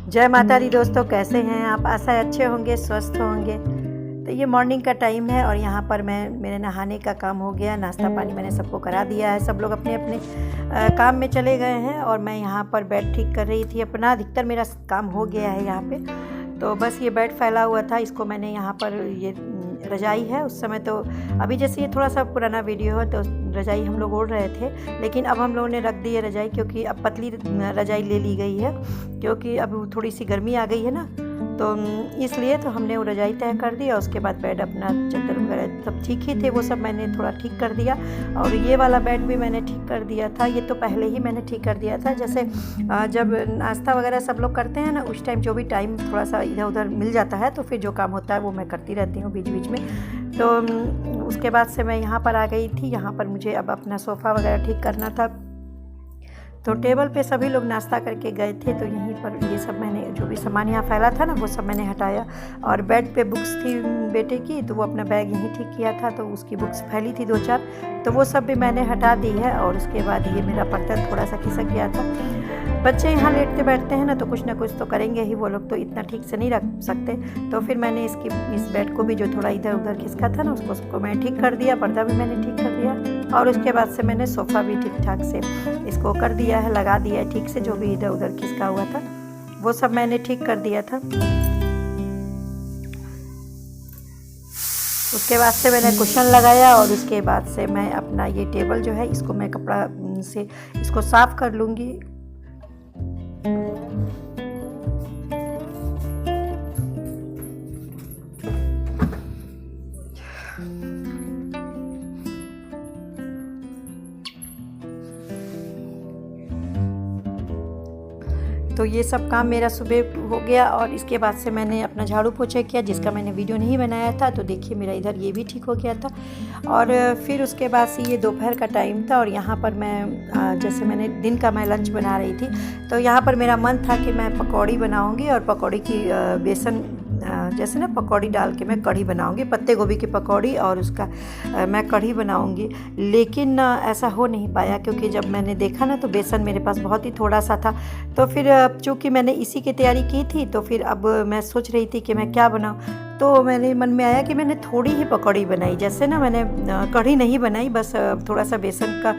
जय माता दी दोस्तों, कैसे हैं आप? आशा है अच्छे होंगे, स्वस्थ होंगे। तो ये मॉर्निंग का टाइम है और यहाँ पर मेरे नहाने का काम हो गया। नाश्ता पानी मैंने सबको करा दिया है। सब लोग अपने अपने काम में चले गए हैं और मैं यहाँ पर बेड ठीक कर रही थी अपना। अधिकतर मेरा काम हो गया है यहाँ पे। तो बस ये बेड फैला हुआ था, इसको मैंने यहाँ पर ये रजाई है। उस समय तो अभी जैसे ये थोड़ा सा पुराना वीडियो है तो रजाई हम लोग ओढ़ रहे थे, लेकिन अब हम लोगों ने रख दी है रजाई, क्योंकि अब पतली रजाई ले ली गई है, क्योंकि अब थोड़ी सी गर्मी आ गई है ना, तो इसलिए तो हमने वो रजाई तय कर दी। और उसके बाद बेड अपना चादर वगैरह सब ठीक ही थे, वो सब मैंने थोड़ा ठीक कर दिया। और ये वाला बेड भी मैंने ठीक कर दिया था, ये तो पहले ही मैंने ठीक कर दिया था। जैसे जब नाश्ता वगैरह सब लोग करते हैं ना, उस टाइम जो भी टाइम थोड़ा सा इधर उधर मिल जाता है तो फिर जो काम होता है वो मैं करती रहती हूँ बीच बीच में। तो उसके बाद से मैं यहाँ पर आ गई थी। यहाँ पर मुझे अब अपना सोफ़ा वगैरह ठीक करना था। तो टेबल पे सभी लोग नाश्ता करके गए थे, तो यहीं पर ये सब मैंने जो भी सामान यहाँ फैला था ना वो सब मैंने हटाया। और बेड पे बुक्स थी बेटे की, तो वो अपना बैग यहीं ठीक किया था, तो उसकी बुक्स फैली थी 2-4, तो वो सब भी मैंने हटा दी है। और उसके बाद ये मेरा पर्दा थोड़ा सा खिसक गया था। बच्चे यहाँ लेटते बैठते हैं ना तो कुछ ना कुछ तो करेंगे ही, वो लोग तो इतना ठीक से नहीं रख सकते। तो फिर मैंने इस बेड को भी जो थोड़ा इधर उधर खिसका था ना उसको मैं ठीक कर दिया, पर्दा भी मैंने ठीक कर दिया। और उसके बाद से मैंने सोफ़ा भी ठीक ठाक से इसको कर दिया है, लगा दिया है ठीक से। जो भी इधर उधर खिसका हुआ था वो सब मैंने ठीक कर दिया था। उसके बाद से मैंने कुशन लगाया और उसके बाद से मैं अपना ये टेबल जो है इसको मैं कपड़ा से इसको साफ़ कर लूँगी। तो ये सब काम मेरा सुबह हो गया और इसके बाद से मैंने अपना झाड़ू पोछा किया, जिसका मैंने वीडियो नहीं बनाया था। तो देखिए मेरा इधर ये भी ठीक हो गया था। और फिर उसके बाद से ये दोपहर का टाइम था और यहाँ पर मैं जैसे मैंने दिन का मैं लंच बना रही थी, तो यहाँ पर मेरा मन था कि मैं पकौड़ी बनाऊँगी और पकौड़ी की बेसन जैसे ना पकौड़ी डाल के मैं कढ़ी बनाऊंगी, पत्ते गोभी की पकौड़ी, और उसका मैं कढ़ी बनाऊंगी। लेकिन ऐसा हो नहीं पाया, क्योंकि जब मैंने देखा ना तो बेसन मेरे पास बहुत ही थोड़ा सा था। तो फिर चूँकि मैंने इसी की तैयारी की थी, तो फिर अब मैं सोच रही थी कि मैं क्या बनाऊँ। तो मेरे मन में आया कि मैंने थोड़ी ही पकौड़ी बनाई, जैसे ना मैंने कढ़ी नहीं बनाई, बस थोड़ा सा बेसन का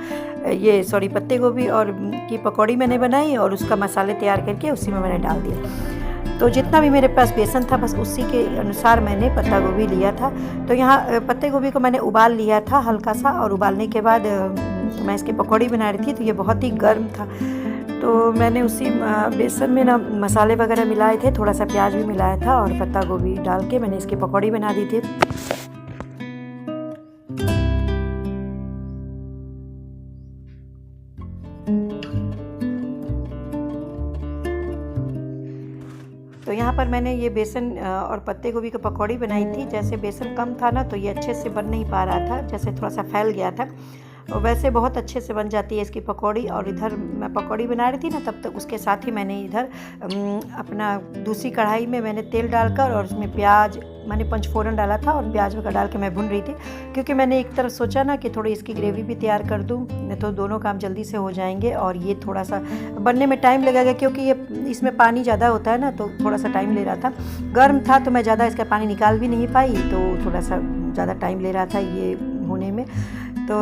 पत्ते गोभी और की पकौड़ी मैंने बनाई और उसका मसाले तैयार करके उसी में मैंने डाल दिया। तो जितना भी मेरे पास बेसन था बस उसी के अनुसार मैंने पत्ता गोभी लिया था। तो यहाँ पत्ते गोभी को मैंने उबाल लिया था हल्का सा, और उबालने के बाद मैं इसकी पकौड़ी बना रही थी, तो ये बहुत ही गर्म था। तो मैंने उसी बेसन में ना मसाले वगैरह मिलाए थे, थोड़ा सा प्याज भी मिलाया था और पत्ता गोभी डाल के मैंने इसकी पकौड़ी बना दी थी। तो यहाँ पर मैंने ये बेसन और पत्ते गोभी की पकौड़ी बनाई थी। जैसे बेसन कम था ना तो ये अच्छे से बन नहीं पा रहा था, जैसे थोड़ा सा फैल गया था। और वैसे बहुत अच्छे से बन जाती है इसकी पकौड़ी। और इधर मैं पकौड़ी बना रही थी ना, तब तक उसके साथ ही मैंने इधर अपना दूसरी कढ़ाई में मैंने तेल डालकर और उसमें प्याज मैंने पंचफोरन डाला था और प्याज वगैरह डाल के मैं भून रही थी, क्योंकि मैंने एक तरफ सोचा ना कि थोड़ी इसकी ग्रेवी भी तैयार कर दूँ, नहीं तो दोनों काम जल्दी से हो जाएंगे। और ये थोड़ा सा बनने में टाइम लगेगा, क्योंकि ये इसमें पानी ज़्यादा होता है ना, तो थोड़ा सा टाइम ले रहा था। गर्म था तो मैं ज़्यादा इसका पानी निकाल भी नहीं पाई, तो थोड़ा सा ज़्यादा टाइम ले रहा था ये होने में। तो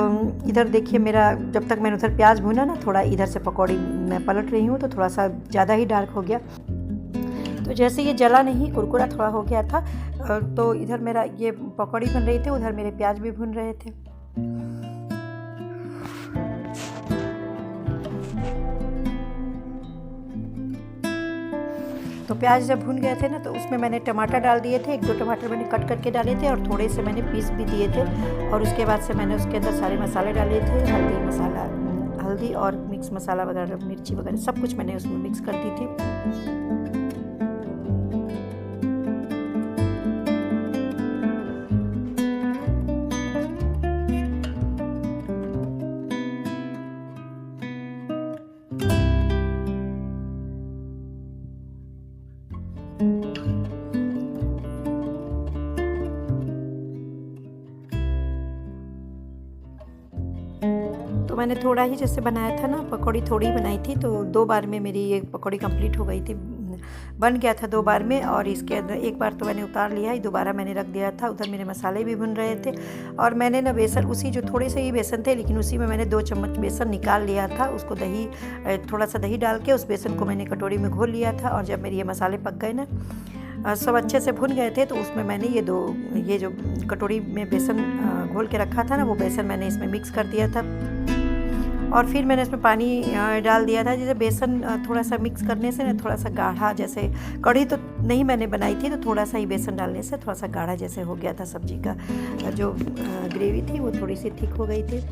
इधर देखिए मेरा जब तक मैंने उधर प्याज भुना ना, थोड़ा इधर से पकौड़ी मैं पलट रही हूँ, तो थोड़ा सा ज़्यादा ही डार्क हो गया। तो जैसे ये जला नहीं, कुरकुरा थोड़ा हो गया था। तो इधर मेरा ये पकौड़ी बन रही थी, उधर मेरे प्याज भी भुन रहे थे। तो प्याज जब भुन गए थे ना, तो उसमें मैंने टमाटर डाल दिए थे, 1-2 टमाटर मैंने कट करके डाले थे और थोड़े से मैंने पीस भी दिए थे। और उसके बाद से मैंने उसके अंदर सारे मसाले डाले थे, हल्दी और मिक्स मसाला वगैरह, मिर्ची वगैरह सब कुछ मैंने उसमें मिक्स कर दी थी। तो मैंने थोड़ा ही जैसे बनाया था ना, पकौड़ी थोड़ी बनाई थी, तो 2 बार में मेरी ये पकौड़ी कंप्लीट हो गई थी बन गया था 2 बार में। और इसके अंदर एक बार तो मैंने उतार लिया है, दोबारा मैंने रख दिया था। उधर मेरे मसाले भी भुन रहे थे और मैंने ना बेसन, उसी जो थोड़े से ही बेसन थे लेकिन उसी में मैंने 2 चम्मच बेसन निकाल लिया था। उसको थोड़ा सा दही डाल के उस बेसन को मैंने कटोरी में घोल लिया था। और जब मेरे ये मसाले पक गए ना, सब अच्छे से भुन गए थे, तो उसमें मैंने ये जो कटोरी में बेसन घोल के रखा था ना, वो बेसन मैंने इसमें मिक्स कर दिया था। और फिर मैंने इसमें पानी डाल दिया था। जैसे बेसन थोड़ा सा मिक्स करने से ना थोड़ा सा गाढ़ा, जैसे कढ़ी तो नहीं मैंने बनाई थी, तो थोड़ा सा ही बेसन डालने से थोड़ा सा गाढ़ा जैसे हो गया था। सब्जी का जो ग्रेवी थी वो थोड़ी सी थिक हो गई थी।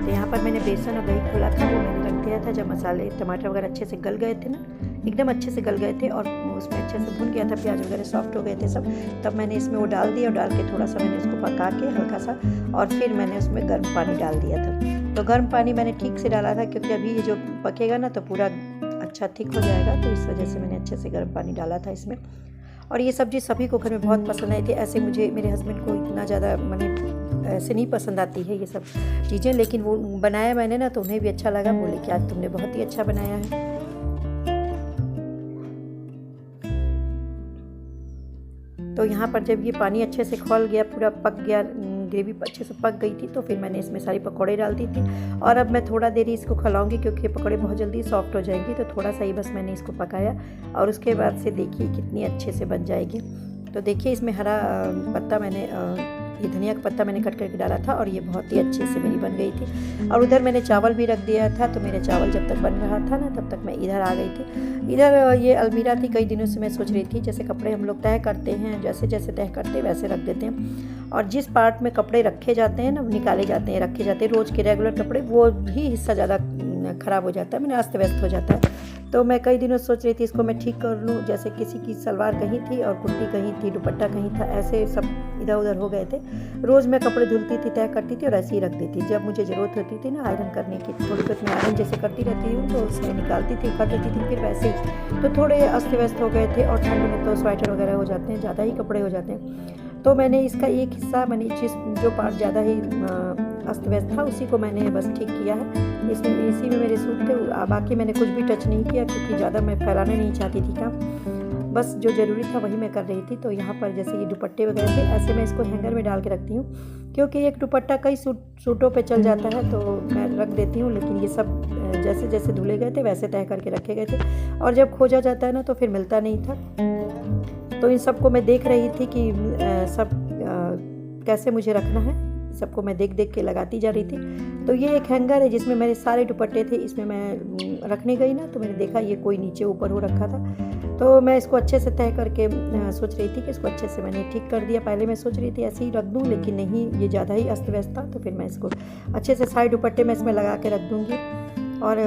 यहाँ पर मैंने बेसन और दही खोला था, वो मैंने रख दिया था। जब मसाले टमाटर वगैरह अच्छे से गल गए थे ना, एकदम अच्छे से गल गए थे और उसमें अच्छे से भुन गया था, प्याज वगैरह सॉफ्ट हो गए थे सब, तब मैंने इसमें वो डाल दिया। और डाल के थोड़ा सा मैंने इसको पका के हल्का सा, और फिर मैंने उसमें गर्म पानी डाल दिया था। तो गर्म पानी मैंने ठीक से डाला था क्योंकि अभी ये जो पकेगा ना तो पूरा अच्छा थिक हो जाएगा, तो इस वजह से मैंने अच्छे से गर्म पानी डाला था इसमें। और ये सब्ज़ी सभी को घर में बहुत पसंद आई थी। ऐसे मुझे, मेरे हस्बैंड को इतना ज़्यादा ऐसे नहीं पसंद आती है ये सब चीज़ें, लेकिन वो बनाया मैंने ना तो उन्हें भी अच्छा लगा। बोले कि आज तुमने बहुत ही अच्छा बनाया है। तो यहाँ पर जब ये पानी अच्छे से खौल गया, पूरा पक गया, ग्रेवी अच्छे से पक गई थी, तो फिर मैंने इसमें सारी पकौड़े डाल दी थी। और अब मैं थोड़ा देरी इसको खौलाऊंगी क्योंकि पकौड़े बहुत जल्दी सॉफ्ट हो जाएंगी, तो थोड़ा सा ही बस मैंने इसको पकाया। और उसके बाद से देखिए कितनी अच्छे से बन जाएगी। तो देखिए इसमें हरा पत्ता मैंने, ये धनिया का पत्ता मैंने कट करके डाला था और ये बहुत ही अच्छे से मेरी बन गई थी। और उधर मैंने चावल भी रख दिया था, तो मेरे चावल जब तक बन रहा था ना तब तक मैं इधर आ गई थी। इधर ये अलमीरा थी, कई दिनों से मैं सोच रही थी, जैसे कपड़े हम लोग तय करते हैं, जैसे जैसे तय करते हैं वैसे रख देते हैं। और जिस पार्ट में कपड़े रखे जाते हैं ना, निकाले जाते हैं, रखे जाते हैं रोज़ के रेगुलर कपड़े, वो ही हिस्सा ज़्यादा ख़राब हो जाता है, मैंने अस्त व्यस्त हो जाता है। तो मैं कई दिनों सोच रही थी इसको मैं ठीक कर लूँ। जैसे किसी की सलवार कहीं थी और कुर्ती कहीं थी, दुपट्टा कहीं था, ऐसे सब इधर उधर हो गए थे। रोज़ मैं कपड़े धुलती थी, तय करती थी और ऐसे ही रख देती। जब मुझे ज़रूरत होती थी ना आयरन करने की, थोड़ी बहुत मैं आयरन जैसे करती रहती हूँ तो उसमें निकालती थी, कर देती थी, फिर वैसे ही। तो थोड़े अस्त व्यस्त हो गए थे और ठंड में तो स्वेटर वगैरह हो जाते हैं, ज़्यादा ही कपड़े हो जाते हैं। तो मैंने इसका एक हिस्सा, मैंने जो पार्ट ज़्यादा ही अस्त व्यस्त था उसी को मैंने बस ठीक किया है। इसी में मेरे सूट थे, बाकी मैंने कुछ भी टच नहीं किया क्योंकि ज़्यादा मैं फैलाना नहीं चाहती थी काम, बस जो ज़रूरी था वही मैं कर रही थी। तो यहाँ पर जैसे ये दुपट्टे वगैरह थे, ऐसे मैं इसको हैंगर में डाल के रखती हूँ क्योंकि एक दुपट्टा कई सूटों पे चल जाता है, तो मैं रख देती हूँ। लेकिन ये सब जैसे जैसे धुले गए थे वैसे तय करके रखे गए थे, और जब खोजा जाता है ना तो फिर मिलता नहीं था। तो इन सबको मैं देख रही थी कि सब कैसे मुझे रखना है, सबको मैं देख देख के लगाती जा रही थी। तो ये एक हैंगर है जिसमें मेरे सारे दुपट्टे थे, इसमें मैं रखने गई ना तो मैंने देखा ये कोई नीचे ऊपर हो रखा था। तो मैं इसको अच्छे से तय करके सोच रही थी कि इसको अच्छे से मैंने ठीक कर दिया। पहले मैं सोच रही थी ऐसे ही रख दूँ, लेकिन नहीं, ये ज़्यादा ही अस्त व्यस्त था। तो फिर मैं इसको अच्छे से सारे दुपट्टे मैं इसमें लगा के रख दूँगी। और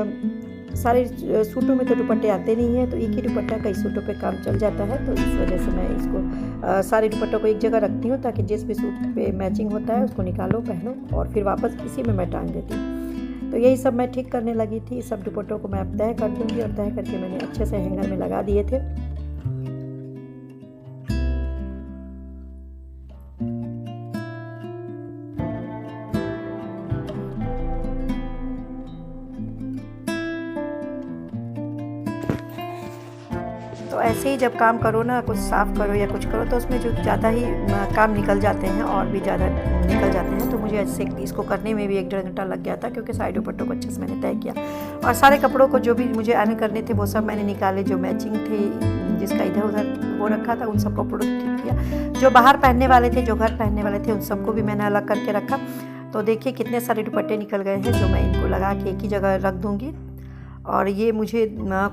सारे सूटों में तो दुपट्टे आते नहीं हैं, तो एक ही दुपट्टा कई सूटों पे काम चल जाता है। तो इस वजह से मैं इसको सारे दुपट्टों को एक जगह रखती हूँ ताकि जिस भी सूट पे मैचिंग होता है उसको निकालो, पहनो और फिर वापस इसी में मैं टांग देती हूँ। तो यही सब मैं ठीक करने लगी थी। सब दुपट्टों को मैं अब तय कर दूँगी, और तय करके मैंने अच्छे से हैंगर में लगा दिए थे। तो ऐसे ही जब काम करो ना, कुछ साफ़ करो या कुछ करो, तो उसमें जो ज़्यादा ही काम निकल जाते हैं और भी ज़्यादा निकल जाते हैं। तो मुझे ऐसे इसको करने में भी 1-1.5 घंटा लग गया था क्योंकि सारे दुपट्टों को अच्छे से मैंने तय किया। और सारे कपड़ों को जो भी मुझे आयरन करने थे वो सब मैंने निकाले, जो मैचिंग थे, जिसका इधर उधर वो रखा था, उन सब कपड़ों को ठीक किया। जो बाहर पहनने वाले थे, जो घर पहनने वाले थे, उन सबको भी मैंने अलग करके रखा। तो देखिए कितने सारे दुपट्टे निकल गए हैं, जो मैं इनको लगा के एक ही जगह रख दूँगी। और ये मुझे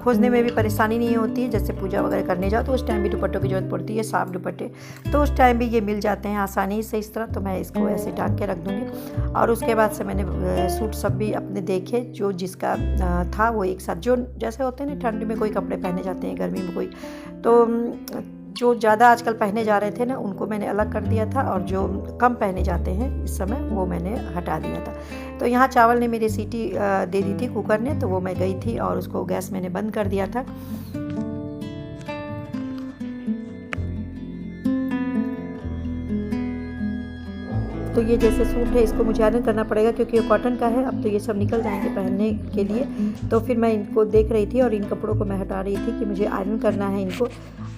खोजने में भी परेशानी नहीं होती है। जैसे पूजा वगैरह करने जाओ तो उस टाइम भी दुपट्टों की ज़रूरत पड़ती है, साफ दुपट्टे, तो उस टाइम भी ये मिल जाते हैं आसानी से इस तरह। तो मैं इसको ऐसे ढक के रख दूँगी। और उसके बाद से मैंने सूट सब भी अपने देखे, जो जिसका था वो एक साथ, जो जैसे होते हैं ना ठंड में कोई कपड़े पहने जाते हैं, गर्मी में कोई, तो जो ज़्यादा आजकल पहने जा रहे थे ना उनको मैंने अलग कर दिया था, और जो कम पहने जाते हैं इस समय वो मैंने हटा दिया था। तो यहाँ चावल ने मेरी सीटी दे दी थी कुकर ने, तो वो मैं गई थी और उसको गैस मैंने बंद कर दिया था। तो ये जैसे सूट है इसको मुझे आयरन करना पड़ेगा क्योंकि ये कॉटन का है। अब तो ये सब निकल जाएंगे पहनने के लिए। तो फिर मैं इनको देख रही थी और इन कपड़ों को मैं हटा रही थी कि मुझे आयरन करना है इनको।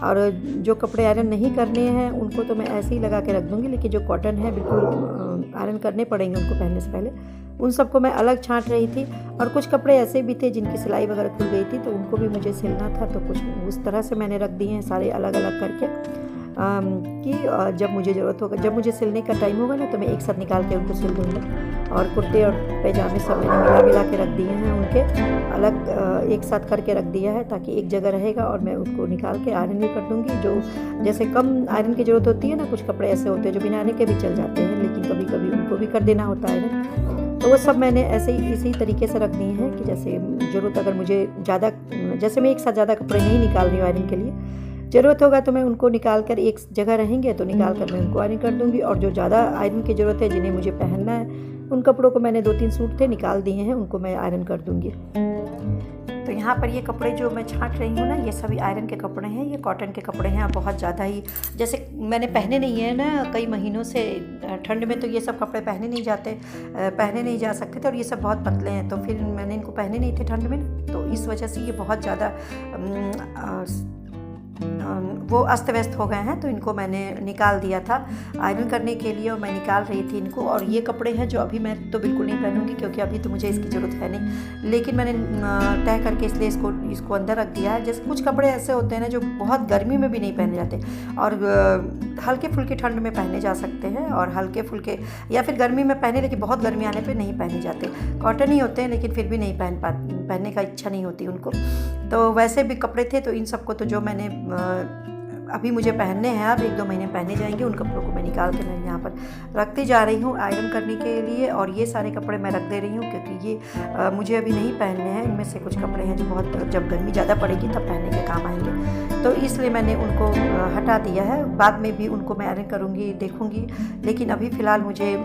और जो कपड़े आयरन नहीं करने हैं उनको तो मैं ऐसे ही लगा के रख दूँगी, लेकिन जो कॉटन है बिल्कुल आयरन करने पड़ेंगे उनको पहनने से पहले। उन सबको मैं अलग छांट रही थी। और कुछ कपड़े ऐसे भी थे जिनकी सिलाई वगैरह खुल गई थी, तो उनको भी मुझे सिलना था। तो कुछ उस तरह से मैंने रख दिए हैं सारे अलग अलग करके, कि जब मुझे ज़रूरत होगा, जब मुझे सिलने का टाइम होगा ना तो मैं एक साथ निकाल के उनको सिल दूँगी। और कुर्ते और पैजामे सब मैंने मिला के रख दिए हैं, उनके अलग एक साथ करके रख दिया है ताकि एक जगह रहेगा। और मैं उसको निकाल के आयरन भी कर दूँगी। जो जैसे कम आयरन की ज़रूरत होती है ना, कुछ कपड़े ऐसे होते हैं जो बिना आयरन के भी चल जाते हैं, लेकिन कभी कभी उनको भी कर देना होता है। तो वो सब मैंने ऐसे ही इसी तरीके से रख दिए हैं कि जैसे ज़रूरत अगर मुझे ज़्यादा, जैसे मैं एक साथ ज़्यादा कपड़े नहीं निकाल रही हूँ आयरन के लिए, ज़रूरत होगा तो मैं उनको निकाल कर एक जगह रहेंगे तो निकाल कर मैं उनको आयरन कर दूंगी। और जो ज़्यादा आयरन की ज़रूरत है, जिन्हें मुझे पहनना है, उन कपड़ों को मैंने 2-3 सूट थे निकाल दिए हैं, उनको मैं आयरन कर दूंगी। तो यहाँ पर ये कपड़े जो मैं छांट रही हूँ ना, ये सभी आयरन के कपड़े हैं, ये कॉटन के कपड़े हैं। बहुत ज़्यादा ही जैसे मैंने पहने नहीं है ना कई महीनों से, ठंड में तो ये सब कपड़े पहने नहीं जाते, पहने नहीं जा सकते थे। और ये सब बहुत पतले हैं, तो फिर मैंने इनको पहने नहीं थे ठंड में, तो इस वजह से ये बहुत ज़्यादा वो अस्त व्यस्त हो गए हैं। तो इनको मैंने निकाल दिया था आयरन करने के लिए, और मैं निकाल रही थी इनको। और ये कपड़े हैं जो अभी मैं तो बिल्कुल नहीं पहनूंगी क्योंकि अभी तो मुझे इसकी ज़रूरत है नहीं, लेकिन मैंने तय करके इसलिए इसको अंदर रख दिया है। जैसे कुछ कपड़े ऐसे होते हैं ना जो बहुत गर्मी में भी नहीं पहने जाते, और हल्के फुल्के ठंड में पहने जा सकते हैं, और हल्के फुल्के या फिर गर्मी में पहने, लेकिन बहुत गर्मी आने पर नहीं पहने जाते। कॉटन ही होते हैं लेकिन फिर भी नहीं पहनने का इच्छा नहीं होती उनको। तो वैसे भी कपड़े थे, तो इन सबको तो जो मैंने अभी मुझे पहनने हैं, अब 1-2 महीने पहने जाएंगे, उन कपड़ों को मैं निकाल के मैं यहाँ पर रखती जा रही हूँ आयरन करने के लिए। और ये सारे कपड़े मैं रख दे रही हूँ क्योंकि ये मुझे अभी नहीं पहनने हैं। इनमें से कुछ कपड़े हैं जो बहुत, जब गर्मी ज़्यादा पड़ेगी तब पहनने के काम आएंगे, तो इसलिए मैंने उनको हटा दिया है। बाद में भी उनको मैं आयरन करूँगी, देखूँगी, लेकिन अभी फ़िलहाल मुझे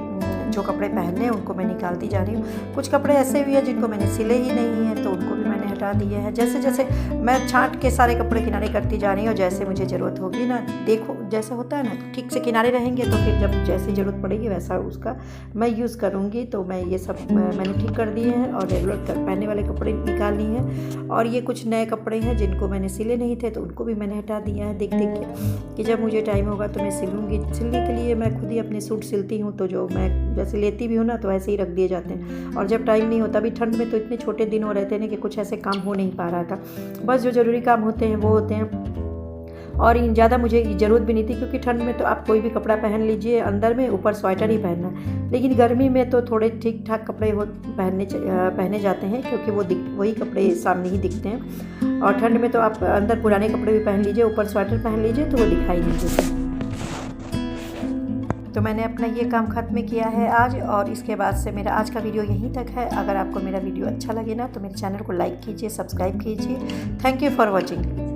जो कपड़े पहनने हैं उनको मैं निकालती जा रही हूँ। कुछ कपड़े ऐसे भी हैं जिनको मैंने सिले ही नहीं हैं, तो उनको भी मैंने हटा दिए हैं। जैसे जैसे मैं छांट के सारे कपड़े किनारे करती जा रही हूँ, जैसे मुझे ज़रूरत होगी ना, देखो जैसे होता है ना, ठीक से किनारे रहेंगे तो फिर जब जैसी ज़रूरत पड़ेगी वैसा उसका मैं यूज़ करूँगी। तो मैं ये सब मैंने ठीक कर दिए हैं और रेगुलर पहनने वाले कपड़े निकाल लिए हैं। और ये कुछ नए कपड़े हैं जिनको मैंने सिले नहीं थे, तो उनको भी मैंने हटा दिया है देख देख के, कि जब मुझे टाइम होगा तो मैं सिलूँगी। सिलने के लिए मैं खुद ही अपने सूट सिलती हूँ, तो जो मैं जैसे लेती भी हूँ ना तो ऐसे ही रख दिए जाते हैं। और जब टाइम नहीं होता, अभी ठंड में तो इतने छोटे दिन हो रहे थे ना कि कुछ ऐसे काम हो नहीं पा रहा था, बस जो ज़रूरी काम होते हैं वो होते हैं। और ज़्यादा मुझे ज़रूरत भी नहीं थी क्योंकि ठंड में तो आप कोई भी कपड़ा पहन लीजिए अंदर में, ऊपर स्वेटर ही पहनना, लेकिन गर्मी में तो थोड़े ठीक ठाक कपड़े पहने जाते हैं क्योंकि वही कपड़े सामने ही दिखते हैं। और ठंड में तो आप अंदर पुराने कपड़े भी पहन लीजिए, ऊपर स्वेटर पहन लीजिए, तो वो दिखाई नहीं देते। तो मैंने अपना ये काम ख़त्म किया है आज, और इसके बाद से मेरा आज का वीडियो यहीं तक है। अगर आपको मेरा वीडियो अच्छा लगे ना तो मेरे चैनल को लाइक कीजिए, सब्सक्राइब कीजिए। Thank you for watching.